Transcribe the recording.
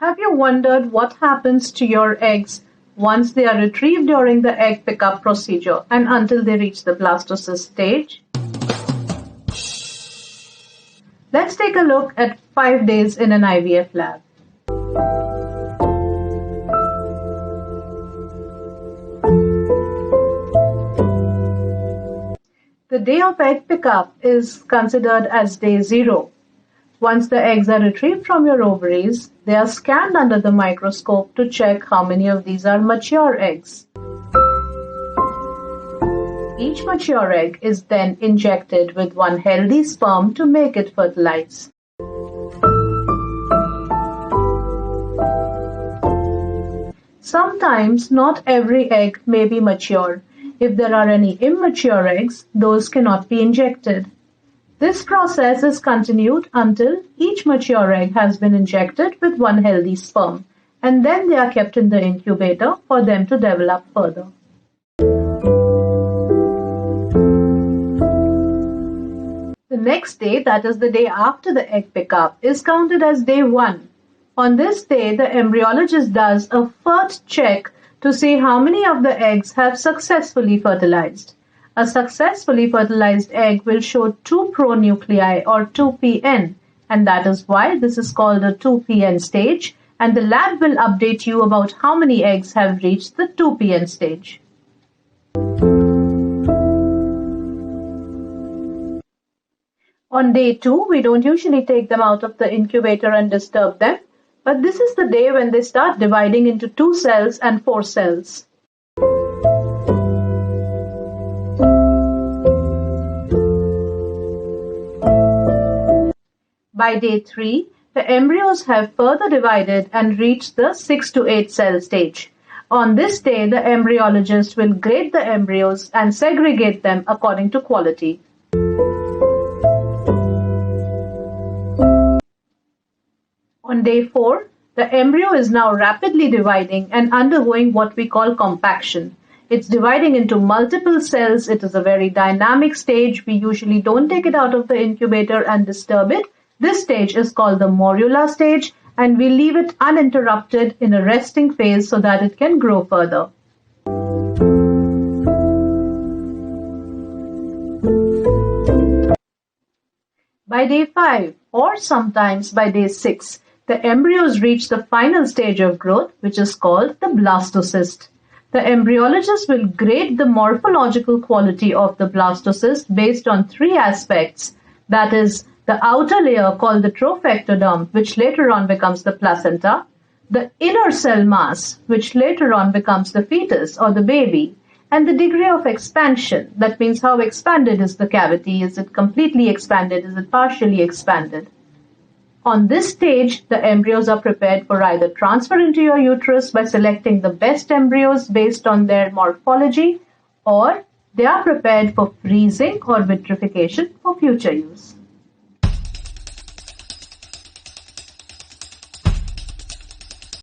Have you wondered what happens to your eggs once they are retrieved during the egg pickup procedure and until they reach the blastocyst stage? Let's take a look at 5 days in an IVF lab. The day of egg pickup is considered as day 0. Once the eggs are retrieved from your ovaries, they are scanned under the microscope to check how many of these are mature eggs. Each mature egg is then injected with one healthy sperm to make it fertilize. Sometimes not every egg may be mature. If there are any immature eggs, those cannot be injected. This process is continued until each mature egg has been injected with one healthy sperm, and then they are kept in the incubator for them to develop further. The next day, that is the day after the egg pickup, is counted as day 1. On this day, the embryologist does a FERT check to see how many of the eggs have successfully fertilized. A successfully fertilized egg will show 2 pronuclei or 2PN, and that is why this is called a 2PN stage, and the lab will update you about how many eggs have reached the 2PN stage. On day 2, we don't usually take them out of the incubator and disturb them, but this is the day when they start dividing into 2 cells and 4 cells. By day 3, the embryos have further divided and reached the 6 to 8 cell stage. On this day, the embryologist will grade the embryos and segregate them according to quality. On day 4, the embryo is now rapidly dividing and undergoing what we call compaction. It's dividing into multiple cells. It is a very dynamic stage. We usually don't take it out of the incubator and disturb it. This stage is called the MORULA stage, and we leave it uninterrupted in a resting phase so that it can grow further. By day 5, or sometimes by day 6, the embryos reach the final stage of growth, which is called the blastocyst. The embryologist will grade the morphological quality of the blastocyst based on 3 aspects. That is, the outer layer called the trophectoderm, which later on becomes the placenta, the inner cell mass, which later on becomes the fetus or the baby, and the degree of expansion. That means how expanded is the cavity. Is it completely expanded? Is it partially expanded? On this stage, the embryos are prepared for either transfer into your uterus by selecting the best embryos based on their morphology, or they are prepared for freezing or vitrification for future use.